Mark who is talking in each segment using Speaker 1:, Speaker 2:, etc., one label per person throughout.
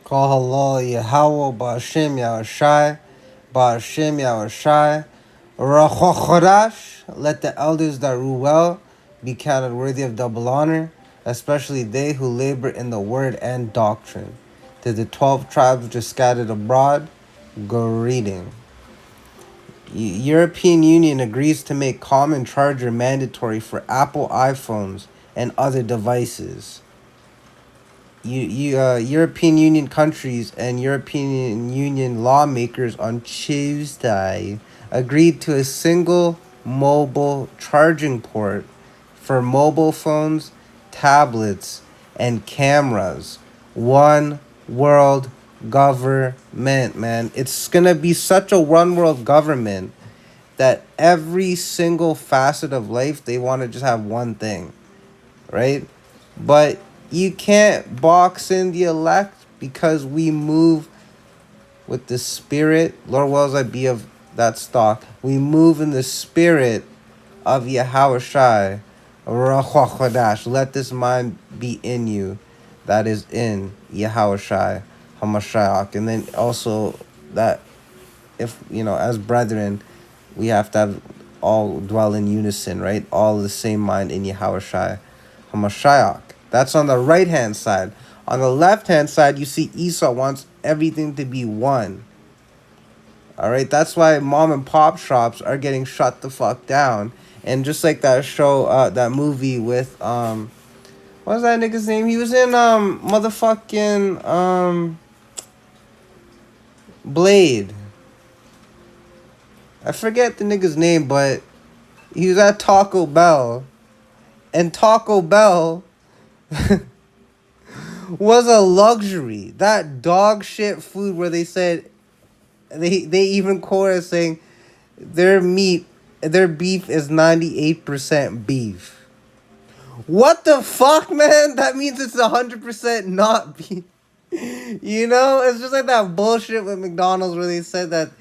Speaker 1: Call halal Yahweh Ba'Shem Yahushai, Ba'Shem Yahushai. Rachochodash, let the elders that rule well be counted worthy of double honor, especially they who labor in the word and doctrine. To the 12 tribes which are scattered abroad, greeting. European Union agrees to make common charger mandatory for Apple iPhones and other devices. European Union countries and European Union lawmakers on Tuesday agreed to a single mobile charging port for mobile phones, tablets, and cameras. One world government, man. It's gonna be such a one world government that every single facet of life they want to just have one thing, right? But you can't box in the elect because we move with the spirit. Lord wills I be of that stock. We move in the spirit of Yahweh Shai. Let this mind be in you that is in Yahweh Shai Hamashiach. And then also that if, as brethren, we have to have all dwell in unison, right? All the same mind in Yahweh Shai Hamashiach. That's on the right hand side. On the left hand side, you see Esau wants everything to be one. All right, that's why mom and pop shops are getting shut the fuck down. And just like that show, that movie with what was that nigga's name? He was in motherfucking Blade. I forget the nigga's name, but he was at Taco Bell, and Taco Bell was a luxury. That dog shit food where they said they even quoted saying their beef is 98% beef. What the fuck, man? That means it's 100% not beef. It's just like that bullshit with McDonald's where they said that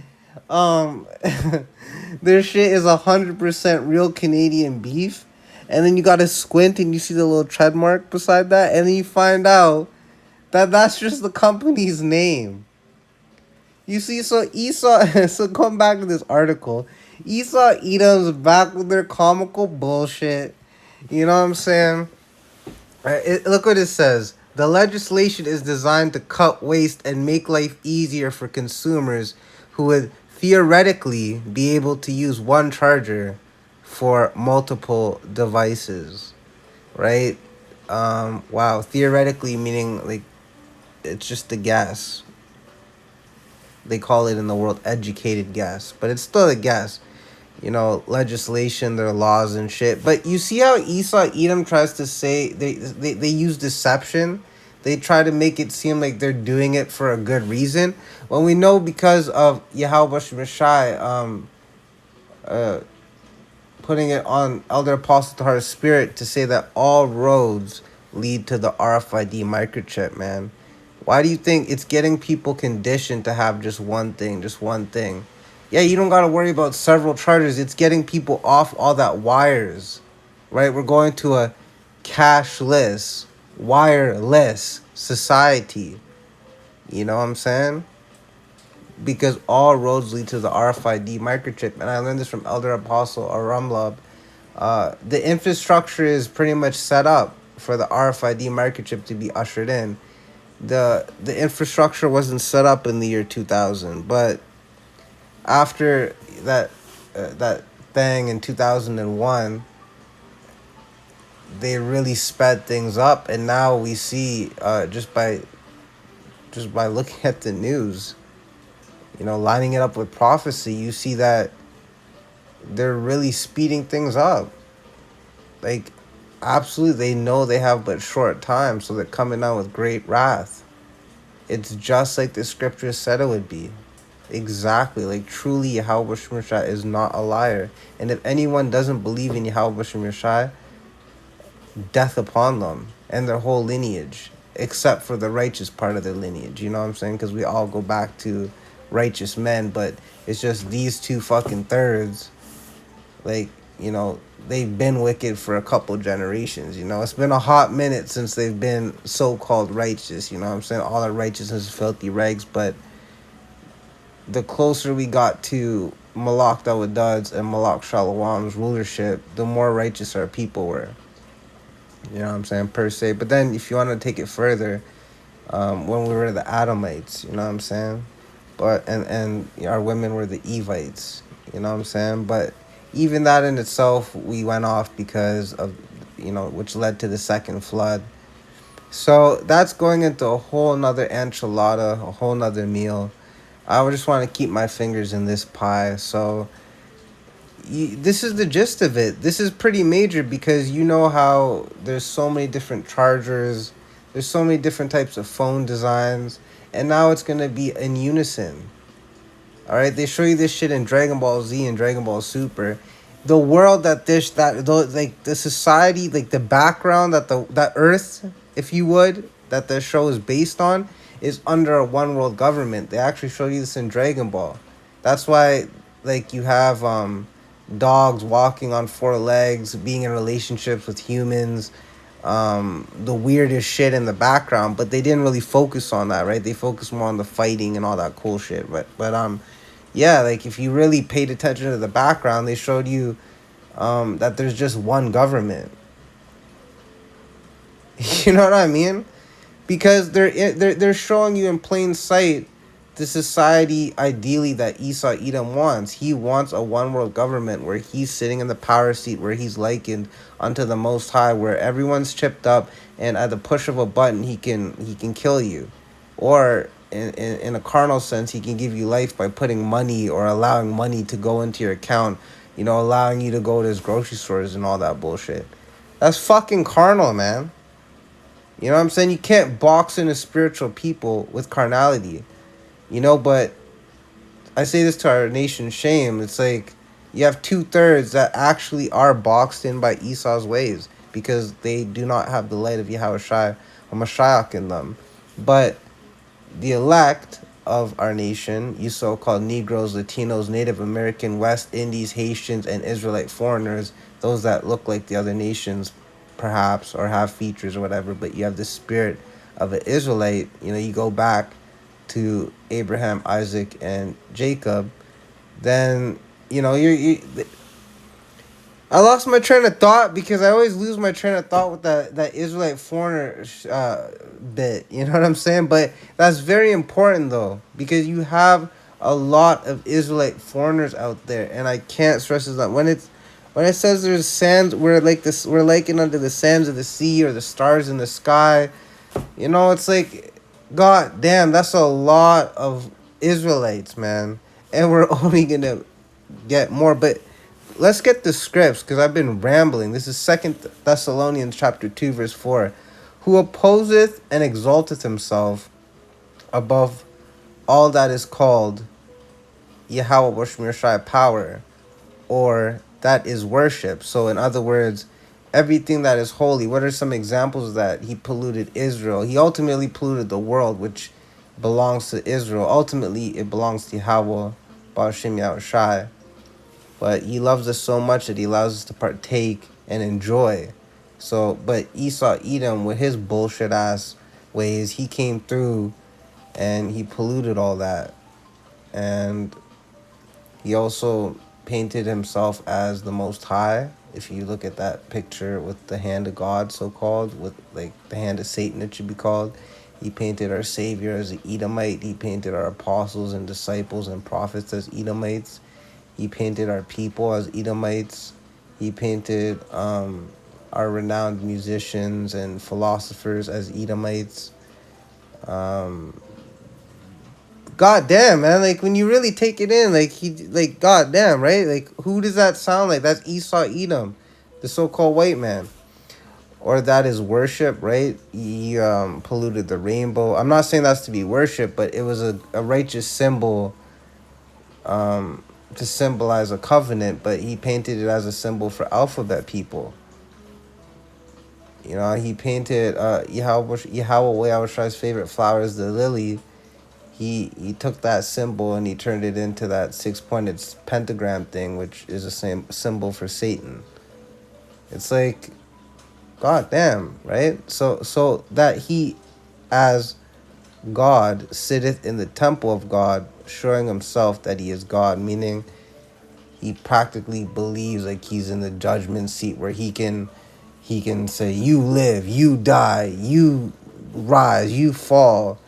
Speaker 1: their shit is 100% real Canadian beef. And then you gotta squint and you see the little trademark beside that, and then you find out that that's just the company's name. You see, so Esau, so going back to this article, Esau Edom's back with their comical bullshit. You know what I'm saying? Look what it says. The legislation is designed to cut waste and make life easier for consumers who would theoretically be able to use one charger for multiple devices, right? Wow, theoretically meaning like it's just the guess. They call it in the world educated guess, but it's still a guess. Legislation, their laws and shit. But you see how Esau Edom tries to say they use deception. They try to make it seem like they're doing it for a good reason, when we know because of Yahweh Shai putting it on Elder Apostle Tahar's spirit to say that all roads lead to the RFID microchip, man. Why do you think it's getting people conditioned to have just one thing, just one thing? Yeah, you don't got to worry about several chargers. It's getting people off all that wires, right? We're going to a cashless, wireless society. You know what I'm saying? Because all roads lead to the RFID microchip. And I learned this from Elder Apostle Aramlab. The infrastructure is pretty much set up for the RFID microchip to be ushered in. The infrastructure wasn't set up in the year 2000, but after that thing in 2001, they really sped things up, and now we see just by looking at the news, lining it up with prophecy, you see that they're really speeding things up. Like, absolutely, they know they have but short time, so they're coming out with great wrath. It's just like the scripture said it would be. Exactly. Like, truly, Yahweh Shai is not a liar. And if anyone doesn't believe in Yahweh Shai, death upon them and their whole lineage, except for the righteous part of their lineage. You know what I'm saying? Because we all go back to righteous men, but it's just these two fucking thirds. Like, you know, they've been wicked for a couple generations. You know, it's been a hot minute since they've been so-called righteous. You know what I'm saying? All our righteousness is filthy rags. But the closer we got to Malak Dawaduds and Malak Shalawam's rulership, the more righteous our people were. You know what I'm saying? Per se. But then if you want to take it further, when we were the Adamites, you know what I'm saying? But and our women were the Evites, you know what I'm saying? But even that in itself, we went off because of, which led to the second flood. So that's going into a whole nother enchilada, a whole nother meal. I would just want to keep my fingers in this pie. So this is the gist of it. This is pretty major because you know how there's so many different chargers, there's so many different types of phone designs, and now it's gonna be in unison. All right, they show you this shit in Dragon Ball Z and Dragon Ball Super. The world like the society, like the background that Earth, if you would, that the show is based on, is under a one world government. They actually show you this in Dragon Ball. That's why, like, you have dogs walking on four legs, being in relationships with humans, the weirdest shit in the background, but they didn't really focus on that, right? They focused more on the fighting and all that cool shit. But yeah, like if you really paid attention to the background, they showed you that there's just one government. You know what I mean? Because they're showing you in plain sight the society ideally that Esau Edom wants. He wants a one world government where he's sitting in the power seat, where he's likened unto the Most High, where everyone's chipped up, and at the push of a button he can kill you, or in a carnal sense he can give you life by putting money or allowing money to go into your account. Allowing you to go to his grocery stores and all that bullshit. That's fucking carnal, man. You know what I'm saying? You can't box in a spiritual people with carnality. But I say this to our nation's shame. It's like you have 2/3 that actually are boxed in by Esau's ways because they do not have the light of Yahweh Shai or Mashiach in them. But the elect of our nation, you so-called Negroes, Latinos, Native American, West Indies, Haitians, and Israelite foreigners, those that look like the other nations, perhaps, or have features or whatever, but you have the spirit of an Israelite. You go back to Abraham, Isaac, and Jacob, then you I lost my train of thought because I always lose my train of thought with that Israelite foreigner bit. You know what I'm saying? But that's very important though, because you have a lot of Israelite foreigners out there, and I can't stress this enough. When it says there's sands, we're likened under the sands of the sea or the stars in the sky. It's like, god damn, that's a lot of Israelites, man, and we're only gonna get more. But let's get the scripts because I've been rambling. This is 2 Thessalonians chapter 2 verse 4. Who opposeth and exalteth himself above all that is called Yahweh Shai power, or that is worship. So in other words, everything that is holy. What are some examples of that? He polluted Israel. He ultimately polluted the world, which belongs to Israel. Ultimately, it belongs to Yahweh, Ba'ashem Yahweh Shai. But he loves us so much that he allows us to partake and enjoy. So, but Esau Edom, with his bullshit ass ways, he came through and he polluted all that. And he also painted himself as the Most High. If you look at that picture with the hand of God, so-called, with like the hand of Satan, it should be called. He painted our Savior as an Edomite. He painted our apostles and disciples and prophets as Edomites. He painted our people as Edomites. He painted our renowned musicians and philosophers as Edomites. God damn, man. Like, when you really take it in, like, god damn, right? Like, who does that sound like? That's Esau Edom, the so-called white man. Or that is worship, right? He polluted the rainbow. I'm not saying that's to be worship, but it was a righteous symbol to symbolize a covenant, but he painted it as a symbol for alphabet people. He painted Yahweh Shai's favorite flower is the lily. he took that symbol and he turned it into that six-pointed pentagram thing, which is the same symbol for Satan. It's like, god damn, right? So that he, as God, sitteth in the temple of God, showing himself that he is God, meaning he practically believes like he's in the judgment seat where he can say, you live, you die, you rise, you fall.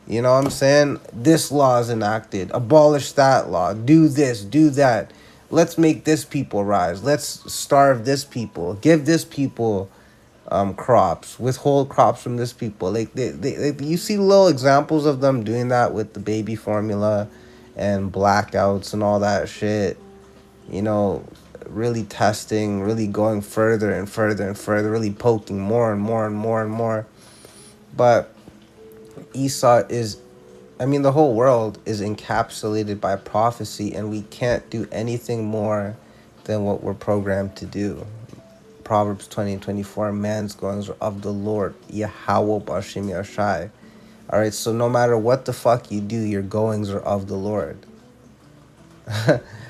Speaker 1: You know what I'm saying? This law is enacted. Abolish that law. Do this, do that. Let's make this people rise. Let's starve this people. Give this people crops. Withhold crops from this people. You see little examples of them doing that with the baby formula and blackouts and all that shit. You know, really testing, really going further and further and further, really poking more and more and more and more. But Esau is, I mean, the whole world is encapsulated by prophecy, and we can't do anything more than what we're programmed to do. Proverbs 20:24, man's goings are of the Lord, Yahweh Bashim Yashai. All right, so no matter what the fuck you do, your goings are of the Lord.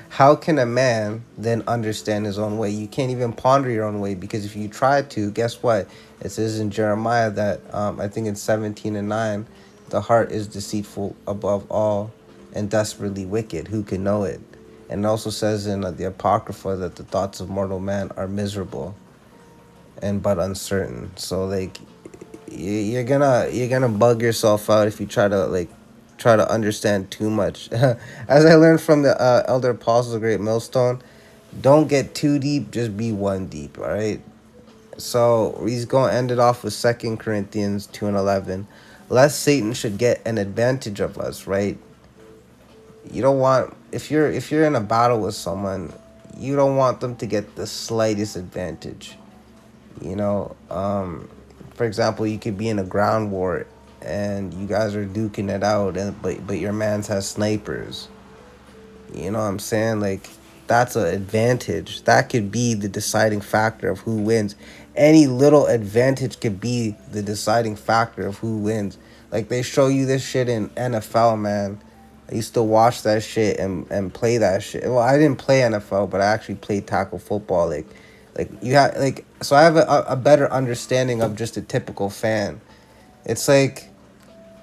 Speaker 1: How can a man then understand his own way? You can't even ponder your own way, because if you try to, guess what? It says in Jeremiah that, I think it's 17:9, the heart is deceitful above all and desperately wicked. Who can know it? And it also says in the Apocrypha that the thoughts of mortal man are miserable and but uncertain. So like, you're gonna bug yourself out if you try to understand too much. As I learned from the elder apostles, the great millstone, don't get too deep, just be one deep. All right. So he's gonna end it off with 2 Corinthians 2:11. Lest Satan should get an advantage of us, right? You don't want, if you're in a battle with someone, you don't want them to get the slightest advantage. You know, for example, you could be in a ground war and you guys are duking it out, and but your man's has snipers. You know what I'm saying? Like, that's an advantage. That could be the deciding factor of who wins. Any little advantage could be the deciding factor of who wins. Like, they show you this shit in NFL, man. I used to watch that shit and play that shit. Well, I didn't play NFL, but I actually played tackle football. Like you have like, so I have a better understanding of just a typical fan. It's like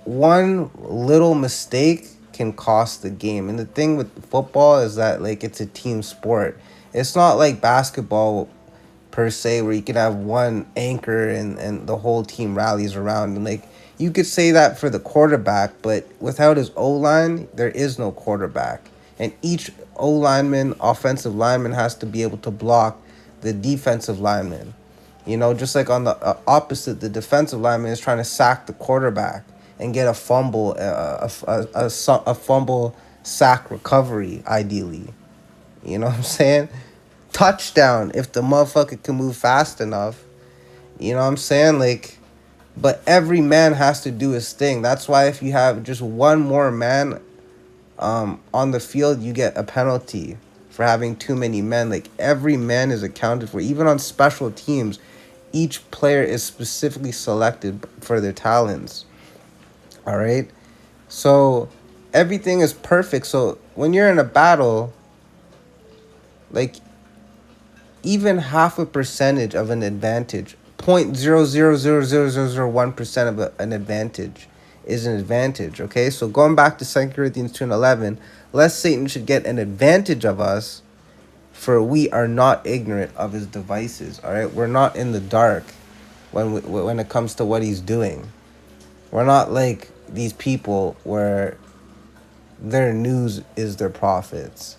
Speaker 1: one little mistake can cost the game. And the thing with football is that like it's a team sport. It's not like basketball per se where you can have one anchor and the whole team rallies around. And like, you could say that for the quarterback, but without his O-line, there is no quarterback. And each O-lineman, offensive lineman, has to be able to block the defensive lineman. You know, just like on the opposite, the defensive lineman is trying to sack the quarterback and get a fumble, a fumble sack recovery, ideally. You know what I'm saying? Touchdown if the motherfucker can move fast enough. You know what I'm saying? Like, but every man has to do his thing. That's why if you have just one more man on the field, you get a penalty for having too many men. Like, every man is accounted for. Even on special teams, each player is specifically selected for their talents. All right? So everything is perfect. So when you're in a battle, like, even half a percentage of an advantage, 0.000001% of an advantage is an advantage. Okay, so going back to 2 Corinthians 2:11, lest Satan should get an advantage of us, for we are not ignorant of his devices. All right, we're not in the dark when it comes to what he's doing. We're not like these people where their news is their prophets.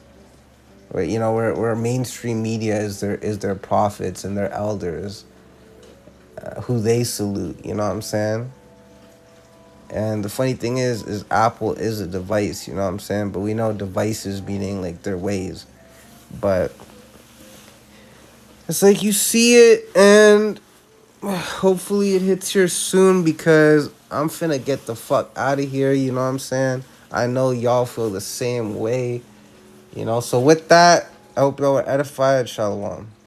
Speaker 1: Where, you know, where mainstream media is their prophets and their elders, who they salute. You know what I'm saying? And the funny thing is Apple is a device. You know what I'm saying? But we know devices meaning like their ways. But it's like you see it, and hopefully it hits here soon, because I'm finna get the fuck out of here. You know what I'm saying? I know y'all feel the same way. You know, so with that, I hope y'all were edified. Shalom.